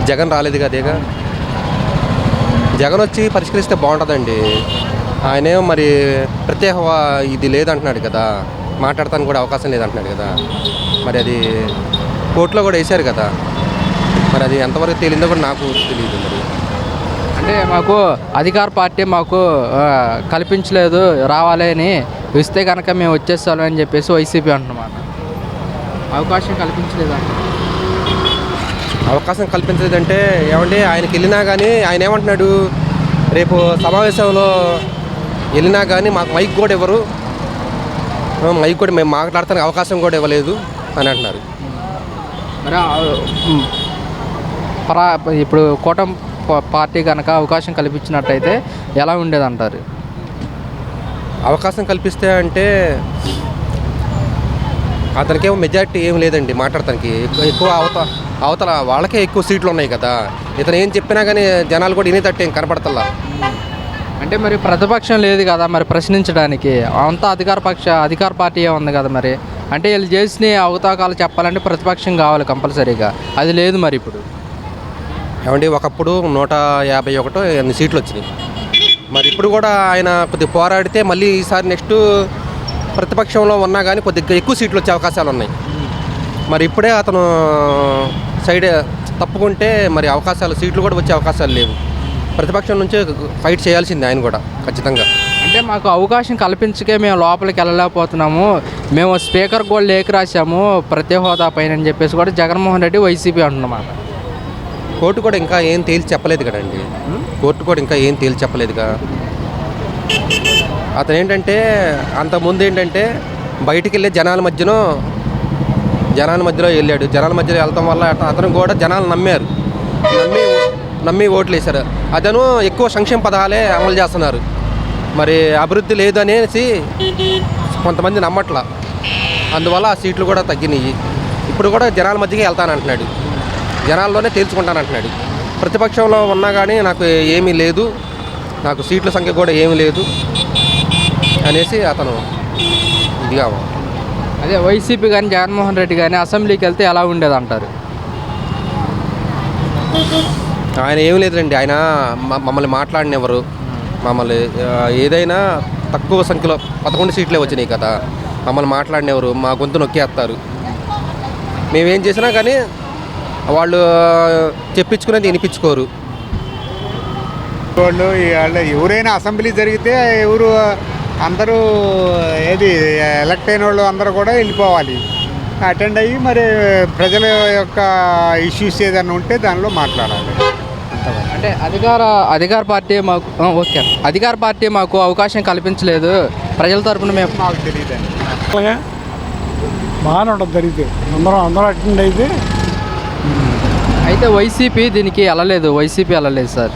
జగన్ రాలేదు కదేగా. జగన్ వచ్చి పరిష్కరిస్తే బాగుంటుందండి. ఆయనేమో మరి ప్రత్యేక ఇది లేదంటున్నాడు కదా, మాట్లాడటానికి కూడా అవకాశం లేదంటున్నాడు కదా. మరి అది కోర్టులో కూడా వేశారు కదా, మరి అది ఎంతవరకు తేలిందో కూడా నాకు తెలియదు. మరి అంటే మాకు అధికార పార్టీ మాకు కల్పించలేదు, రావాలి అని ఇస్తే కనుక మేము వచ్చేస్తాం అని చెప్పేసి వైసీపీ అంటున్నమాట. అవకాశం కల్పించలేదు అంట. అవకాశం కల్పించలేదంటే ఏమండి, ఆయనకి వెళ్ళినా కానీ ఆయన ఏమంటున్నాడు, రేపు సమావేశంలో వెళ్ళినా కానీ మాకు మైక్ కూడా ఇవ్వరు, మైక్ కూడా మేము మాట్లాడటానికి అవకాశం కూడా ఇవ్వలేదు అని అంటున్నారు. మరి ఇప్పుడు కూటమి పార్టీ కనుక అవకాశం కల్పించినట్టయితే ఎలా ఉండేదంటారు? అవకాశం కల్పిస్తే అంటే అతనికేమో మెజారిటీ ఏం లేదండి మాట్లాడటానికి. ఎక్కువ అవతల వాళ్ళకే ఎక్కువ సీట్లు ఉన్నాయి కదా. ఇతను ఏం చెప్పినా కానీ జనాలు కూడా వినేటట్టు ఏం కనపడతల్లా. అంటే మరి ప్రతిపక్షం లేదు కదా మరి ప్రశ్నించడానికి, అంతా అధికార పార్టీ ఉంది కదా. మరి అంటే వీళ్ళు చేసిన అవతాకాలు చెప్పాలంటే ప్రతిపక్షం కావాలి కంపల్సరీగా, అది లేదు మరి ఇప్పుడు. ఏమండి, ఒకప్పుడు 151 ఎన్ని సీట్లు వచ్చినాయి. మరి ఇప్పుడు కూడా ఆయన కొద్దిగా పోరాడితే మళ్ళీ ఈసారి నెక్స్ట్ ప్రతిపక్షంలో ఉన్నా కానీ కొద్దిగా ఎక్కువ సీట్లు వచ్చే అవకాశాలు ఉన్నాయి. మరి ఇప్పుడే అతను సైడ్ తప్పుకుంటే మరి సీట్లు కూడా వచ్చే అవకాశాలు లేవు. ప్రతిపక్షం నుంచే ఫైట్ చేయాల్సింది ఆయన కూడా ఖచ్చితంగా. అంటే మాకు అవకాశం కల్పించకే మేము లోపలికి వెళ్ళలేకపోతున్నాము, మేము స్పీకర్ కూడా లేఖ రాసాము ప్రత్యేక హోదా పైన అని చెప్పేసి కూడా జగన్మోహన్ రెడ్డి వైసీపీ అంటున్నమాట. కోర్టు కూడా ఇంకా ఏం తేల్చి చెప్పలేదు కదండి. కోర్టు కూడా ఇంకా ఏం తేల్చి చెప్పలేదుగా. అతను ఏంటంటే అంతకుముందు ఏంటంటే బయటికి వెళ్ళే జనాల మధ్యలో వెళ్ళాడు. జనాల మధ్యలో వెళ్తాం వల్ల అతను కూడా జనాలు నమ్మి ఓట్లు వేశారు. అతను ఎక్కువ సంక్షేమ పథకాలే అమలు చేస్తున్నారు. మరి అభివృద్ధి లేదు అనేసి కొంతమంది నమ్మట్లా, అందువల్ల ఆ సీట్లు కూడా తగ్గినాయి. ఇప్పుడు కూడా జనాల మధ్యకి వెళ్తానంటున్నాడు, జనాల్లోనే తేల్చుకుంటానంటున్నాడు. ప్రతిపక్షంలో ఉన్నా కానీ నాకు ఏమీ లేదు, నాకు సీట్ల సంఖ్య కూడా ఏమీ లేదు అనేసి అతను ఇదిగా. అదే వైసీపీ కానీ జగన్మోహన్ రెడ్డి కానీ అసెంబ్లీకి వెళ్తే ఎలా ఉండేది అంటారు? ఆయన ఏమి లేదండి, ఆయన మమ్మల్ని మాట్లాడినెవరు, మమ్మల్ని ఏదైనా తక్కువ సంఖ్యలో 11 సీట్లే వచ్చినాయి కదా, మమ్మల్ని మాట్లాడినెవరు, మా గొంతు నొక్కేస్తారు. మేమేం చేసినా కానీ వాళ్ళు చెప్పించుకునేది వినిపించుకోరు. వాళ్ళు ఎవరైనా అసెంబ్లీ జరిగితే అందరూ ఎలక్ట్ అయిన వాళ్ళు అందరూ కూడా వెళ్ళిపోవాలి, అటెండ్ అయ్యి మరి ప్రజల యొక్క ఇష్యూస్ ఏదైనా ఉంటే దానిలో మాట్లాడాలి. అంటే అధికార పార్టీ మాకు అవకాశం కల్పించలేదు, ప్రజల తరపున మేము మాకు తెలియదండి. అలాగే బాగానే ఉంటుంది జరిగితే అందరూ అటెండ్ అయితే వైసీపీ దీనికి వెళ్ళలేదు సార్.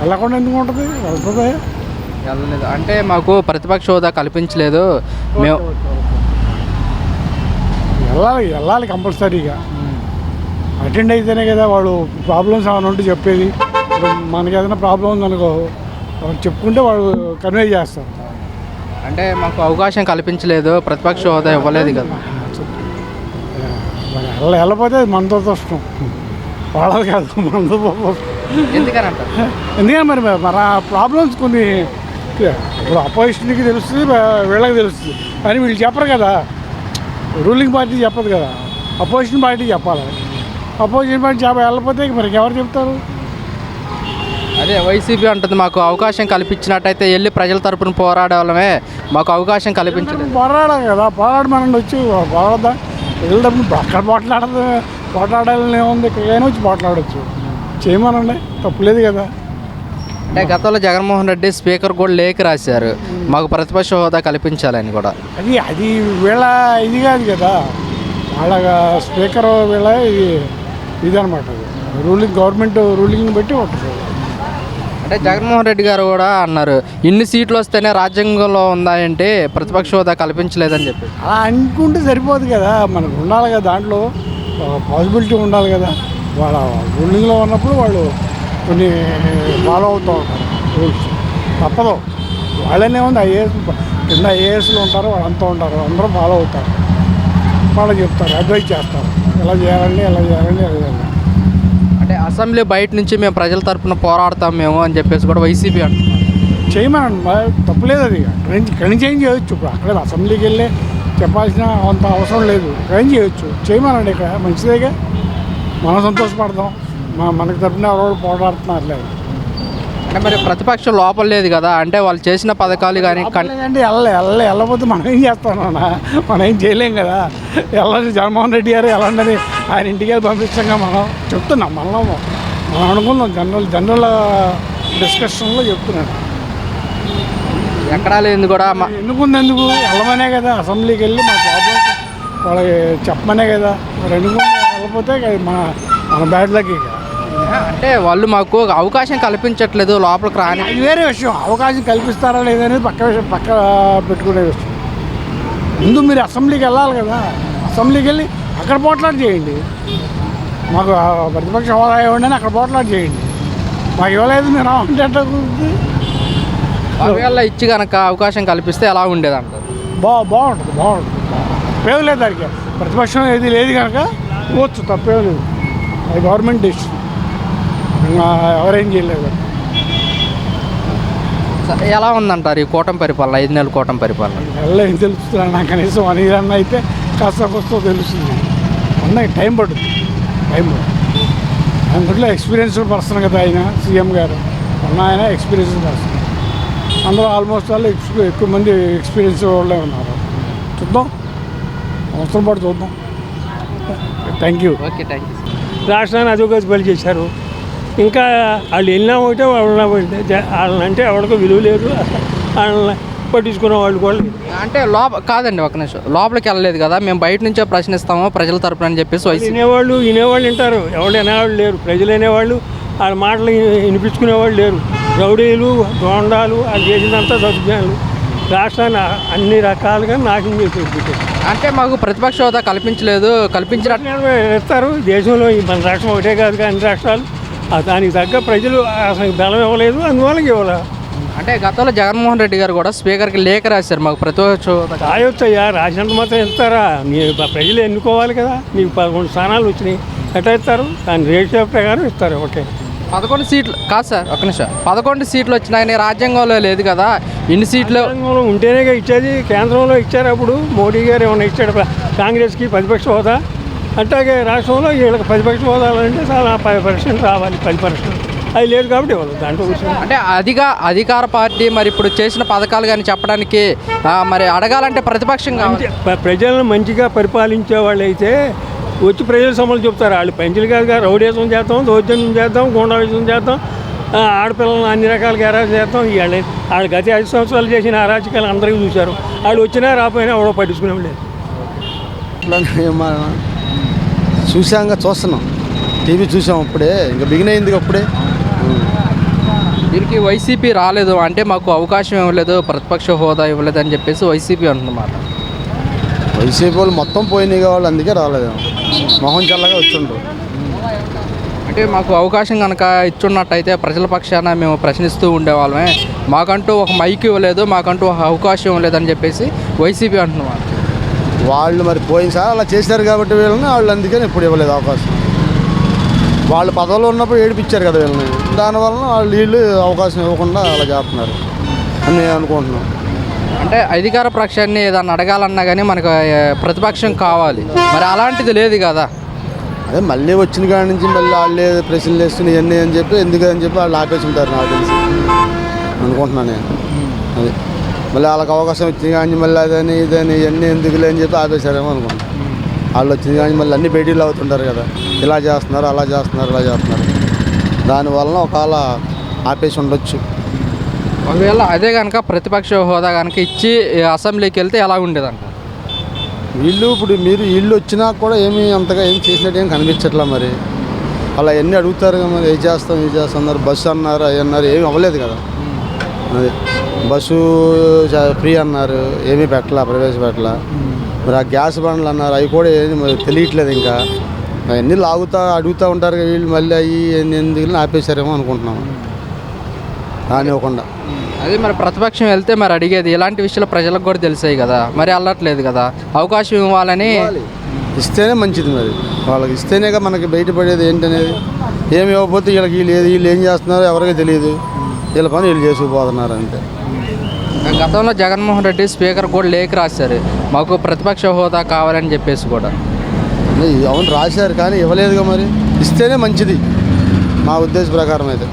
వెళ్ళకుండా ఎందుకు ఉంటుంది, వెళ్తుంది. వెళ్ళలేదు అంటే మాకు ప్రతిపక్ష హోదా కల్పించలేదు, మేము వెళ్ళాలి కంపల్సరీగా. అటెండ్ అయితేనే కదా వాళ్ళు ప్రాబ్లమ్స్ ఏమైనా ఉంటే చెప్పేది. మనకి ఏదైనా ప్రాబ్లం ఉందనుకో చెప్పుకుంటే వాళ్ళు కన్వే చేస్తారు. అంటే మాకు అవకాశం కల్పించలేదు, ప్రతిపక్ష హోదా ఇవ్వలేదు కదా. వెళ్ళపోతే మనతో వస్తాం, వాళ్ళది కాదు మనతో. ఎందుకని మరి ఆ ప్రాబ్లమ్స్ కొన్ని ఇప్పుడు అపోజిషన్కి తెలుస్తుంది, వీళ్ళకి తెలుస్తుంది అని వీళ్ళు చెప్పరు కదా. రూలింగ్ పార్టీ చెప్పదు కదా, అపోజిషన్ పార్టీ చెప్పాలి. అపోజిషన్ పార్టీ వెళ్ళకపోతే మరి ఎవరు చెప్తారు? అదే వైసీపీ అంటుంది మాకు అవకాశం కల్పించినట్టయితే వెళ్ళి ప్రజల తరపున పోరాడేవాళ్ళమే, మాకు అవకాశం కల్పించలేదు. పోరాడాలి కదా, పోరాడమనండి, వచ్చి పోరాడదా. వెళ్ళేటప్పుడు అక్కడ పోట్లాడాలని ఏముంది, ఎక్కడికైనా వచ్చి పోట్లాడవచ్చు, చేయమనండి, తప్పులేదు కదా. అంటే గతంలో జగన్మోహన్ రెడ్డి స్పీకర్ కూడా లేఖ రాశారు మాకు ప్రతిపక్ష హోదా కల్పించాలని కూడా. అది వీళ్ళ ఇది కాదు కదా, వాళ్ళ స్పీకర్ వీళ్ళ ఇది అనమాట, గవర్నమెంట్ రూలింగ్ బట్టి ఉంటుంది. అంటే జగన్మోహన్ రెడ్డి గారు కూడా అన్నారు ఇన్ని సీట్లు వస్తేనే రాజ్యాంగంలో ఉందాయంటే ప్రతిపక్ష హోదా కల్పించలేదని చెప్పి. అలా అనుకుంటే సరిపోదు కదా, మనకు ఉండాలి కదా, దాంట్లో పాసిబిలిటీ ఉండాలి కదా. వాళ్ళ రూలింగ్లో ఉన్నప్పుడు వాళ్ళు కొన్ని ఫాలో అవుతూ ఉంటారు రూల్స్, తప్పదు. వాళ్ళనే ఉంది కింద ఐఏఎస్లో ఉంటారు, వాళ్ళంతా ఉంటారు, అందరూ ఫాలో అవుతారు, వాళ్ళు చెప్తారు, అడ్వైజ్ చేస్తారు, ఎలా చేయాలండి. అంటే అసెంబ్లీ బయట నుంచి మేము ప్రజల తరపున పోరాడతాం మేము అని చెప్పేసి కూడా వైసీపీ అంటున్నారు. చేయమనండి, తప్పులేదు అది. ఇక్కడి నుంచి ఏం చేయొచ్చు. ఇప్పుడు అక్కడ అసెంబ్లీకి వెళ్ళి చెప్పాల్సిన అంత అవసరం లేదు. ఏం చేయొచ్చు, చేయమనండి. ఇక్కడ మంచిదేగా, మనం సంతోషపడదాం. మనకు తరపున ఎవరు పోరాడుతున్నారు లేదు. అంటే మరి ప్రతిపక్షం లోపల లేదు కదా, అంటే వాళ్ళు చేసిన పథకాలు కానీ అంటే వెళ్ళకపోతే మనం ఏం చేస్తాం? మనం ఏం చేయలేం కదా. వెళ్ళండి, జగన్మోహన్ రెడ్డి గారు వెళ్ళండి, ఆయన ఇంటికి వెళ్ళి పంపిస్తాంగా. మనం చెప్తున్నాం, మనం అనుకుందాం. జనరల్ డిస్కషన్లో చెప్తున్నాను. ఎక్కడా లేదు కూడా ఎందుకు వెళ్ళమనే కదా, అసెంబ్లీకి వెళ్ళి మా ప్రాబ్లమ్స్ వాళ్ళకి చెప్పమనే కదా. మరి ఎందుకు వెళ్ళకపోతే మన బ్యాడ్ లక్. అంటే వాళ్ళు మాకు అవకాశం కల్పించట్లేదు లోపలికి రాని. అది వేరే విషయం. అవకాశం కల్పిస్తారా లేదనేది పక్క పెట్టుకునే విషయం. ముందు మీరు అసెంబ్లీకి వెళ్ళాలి కదా. అసెంబ్లీకి వెళ్ళి అక్కడ పోట్లాట చేయండి. మాకు ప్రతిపక్ష హోదా ఇవ్వండి అని అక్కడ పోట్లాట చేయండి. మాకు ఇవ్వలేదు మీరు అంటే ఒకవేళ ఇచ్చి కనుక అవకాశం కల్పిస్తే ఎలా ఉండేది అంటారు? బాగుంటుంది. తప్పేం లేదు దానికి. ప్రతిపక్షం ఏది లేదు కనుక పోవచ్చు, తప్పేం లేదు. అది గవర్నమెంట్ డిసిషన్, ఎవరేం చేయలేదు. ఎలా ఉందంటారు ఈ కూటమి పరిపాలన, 5 నెలల కూటమి పరిపాలన? ఏం తెలుస్తుంది నాకు, కనీసం 1 year అన్న అయితే కాస్త తెలుస్తుంది. ఉన్నాయి, టైం పడుతుంది. అందులో ఎక్స్పీరియన్స్డ్ పర్సన్ కదా ఆయన, సీఎం గారు. ఆయన ఎక్స్పీరియన్స్డ్ పర్సన్. అందరూ ఆల్మోస్ట్ వాళ్ళు ఎక్కువ మంది ఎక్స్పీరియన్స్ వాళ్ళే ఉన్నారు. చూద్దాం, అవసరం పడి చూద్దాం. Thank you. Okay, thank you. రాష్ట్రాన్ని అధోగతి బలి చేశారు. ఇంకా వాళ్ళు వెళ్ళినా ఒకటే, వాళ్ళంటే ఎవరికో విలువ లేదు. వాళ్ళని పట్టించుకునే వాళ్ళు కూడా లేదు. అంటే కాదండి, ఒక నిమిషం. లోపలికి వెళ్ళలేదు కదా, మేము బయట నుంచే ప్రశ్నిస్తాము ప్రజల తరపున అని చెప్పేసి వినేవాళ్ళు వింటారు. ఎవరు అనేవాళ్ళు లేరు. ప్రజలు అనేవాళ్ళు వాళ్ళ మాటలు వినిపించుకునేవాళ్ళు లేరు. రౌడీలు, దోండాలు, వాళ్ళు చేసినంత దౌర్జన్యాలు రాష్ట్రాన్ని అన్ని రకాలుగా నాశనం చేసేది. అంటే మాకు ప్రతిపక్ష హోదా కల్పించినట్టు ఇస్తారు. దేశంలో మన రాష్ట్రం ఒకటే కాదు, అన్ని రాష్ట్రాలు. దానికి తగ్గ ప్రజలు అసలు బలం ఇవ్వలేదు, అందువల్ల ఇవ్వలేదు. అంటే గతంలో జగన్మోహన్ రెడ్డి గారు కూడా స్పీకర్కి లేఖ రాశారు మాకు ప్రతిపక్ష హోదా. రాయొచ్చయ్యా, రాసినంత మాత్రం ఇస్తారా? ప్రజలు ఎన్నుకోవాలి కదా. నీకు 11 స్థానాలు వచ్చినాయి, ఎట్లా ఇస్తారు? దాని రేషియో ప్రకారం ఇస్తారు. ఓకే, 11 సీట్లు కాదు సార్, ఒక నిమిషం. 11 సీట్లు వచ్చినాయని రాజ్యాంగంలో లేదు కదా. ఇన్ని సీట్లు ఉంటేనే ఇచ్చేది. కేంద్రంలో ఇచ్చారు. అప్పుడు మోడీ గారు ఏమైనా ఇచ్చాడు కాంగ్రెస్కి ప్రతిపక్ష హోదా? అట్లాగే రాష్ట్రంలో వీళ్ళకి ప్రతిపక్ష హోదాలు అంటే చాలా 10% రావాలి. 10% అది లేదు కాబట్టి ఇవ్వదు. దాంట్లో అంటే అధికార పార్టీ మరి ఇప్పుడు చేసిన పథకాలు కానీ చెప్పడానికి మరి అడగాలంటే ప్రతిపక్షం కావాలి. ప్రజలను మంచిగా పరిపాలించే వాళ్ళు అయితే వచ్చి ప్రజల సమస్యలు చెప్తారు. వాళ్ళు పెంచులు కాదుగా, రౌడీసం చేద్దాం, దౌర్జన్యం చేద్దాం, గూండాయిజం చేద్దాం, ఆడపిల్లలను అన్ని రకాలుగా అరాజు చేద్దాం. వాళ్ళు గత 5 సంవత్సరాలు చేసిన అరాచకాలు అందరికీ చూశారు. వాళ్ళు వచ్చినా రాపోయినా ఎవడో పట్టించుకునే లేదు. చూస్తున్నాం, టీవీ చూసాం. అప్పుడే ఇంకా బిగిన్ అయింది. అప్పుడే దీనికి వైసీపీ రాలేదు అంటే మాకు అవకాశం ఇవ్వలేదు, ప్రతిపక్ష హోదా ఇవ్వలేదు అని చెప్పేసి వైసీపీ అంటున్నమాట. వైసీపీ వాళ్ళు మొత్తం పోయినాయి కావాలి, అందుకే రాలేదు. మొహం చల్లగా వచ్చిండ్రు. అంటే మాకు అవకాశం కనుక ఇచ్చున్నట్టయితే ప్రజల పక్షాన మేము ప్రశ్నిస్తూ ఉండేవాళ్ళమే. మాకంటూ ఒక మైక్ ఇవ్వలేదు, మాకంటూ ఒక అవకాశం ఇవ్వలేదు అని చెప్పేసి వైసీపీ అంటున్నమాట. వాళ్ళు మరి పోయినసారి అలా చేశారు కాబట్టి వీళ్ళని, వాళ్ళు అందుకని ఇప్పుడు ఇవ్వలేదు అవకాశం. వాళ్ళు పదవులు ఉన్నప్పుడు ఏడిపించారు కదా వీళ్ళని, దానివల్ల వీళ్ళు అవకాశం ఇవ్వకుండా అలా చేస్తున్నారు అని నేను అనుకుంటున్నాను. అంటే అధికార పక్షాన్ని ఏదన్నా అడగాలన్నా కానీ మనకు ప్రతిపక్షం కావాలి, మరి అలాంటిది లేదు కదా. అదే మళ్ళీ వచ్చిన కాడి నుంచి మళ్ళీ వాళ్ళే ప్రశ్నలు వేసుకుని ఇవన్నీ అని చెప్పి ఎందుకని చెప్పి వాళ్ళు ఆపేసి ఉంటారు నాకు తెలిసి అనుకుంటున్నాను నేను. అది మళ్ళీ వాళ్ళకి అవకాశం వచ్చింది కానీ మళ్ళీ అదని ఇదని ఇవన్నీ ఎందుకులే అని చెప్పి ఆపేశారేమో అనుకుంటున్నాను. వాళ్ళు వచ్చింది కానీ మళ్ళీ అన్ని భేటీలు అవుతుంటారు కదా, ఇలా చేస్తున్నారు, అలా చేస్తున్నారు, ఇలా చేస్తున్నారు. దానివల్ల ఒకవేళ ఆపేసి ఉండొచ్చు. ఒకవేళ అదే కనుక ప్రతిపక్ష హోదా కనుక ఇచ్చి అసెంబ్లీకి వెళ్తే ఎలా ఉండేదంట? వీళ్ళు ఇప్పుడు వీళ్ళు వచ్చినా కూడా ఏమీ అంతగా ఏం చేసినట్టు ఏం కనిపించట్లా. మరి అలా ఎన్ని అడుగుతారు కదా, మరి ఏం చేస్తాం అన్నారు, బస్సు అన్నారు, అవి అన్నారు, ఏమి అవ్వలేదు కదా. అది బస్సు ఫ్రీ అన్నారు, ఏమీ పెట్టలా, ప్రవేశపెట్టలా. మరి ఆ గ్యాస్ బండ్లు అన్నారు, అవి కూడా ఏమి తెలియట్లేదు. ఇంకా అవన్నీ అడుగుతూ ఉంటారు కదా వీళ్ళు, మళ్ళీ అవి ఎందుకు ఆపేశారేమో అనుకుంటున్నాము కానివ్వకుండా. అదే మరి ప్రతిపక్షం వెళ్తే మరి అడిగేది ఇలాంటి విషయాలు ప్రజలకు కూడా తెలిసాయి కదా, మరి అల్లట్లేదు కదా. అవకాశం ఇవ్వాలని ఇస్తేనే మంచిది మరి. వాళ్ళకి ఇస్తేనేగా మనకి బయటపడేది ఏంటనేది. ఏమి ఇవ్వకపోతే వీళ్ళకి వీళ్ళు ఏం చేస్తున్నారో ఎవరికీ తెలియదు. వీళ్ళ పని వీళ్ళు చేసుకుపోతున్నారు అంతే. గతంలో జగన్మోహన్ రెడ్డి స్పీకర్ కూడా లేఖ రాశారు, మాకు ప్రతిపక్ష హోదా కావాలని చెప్పేసి కూడా. అవును రాశారు కానీ ఇవ్వలేదుగా మరి. ఇస్తేనే మంచిది మా ఉద్దేశ ప్రకారం అయితే.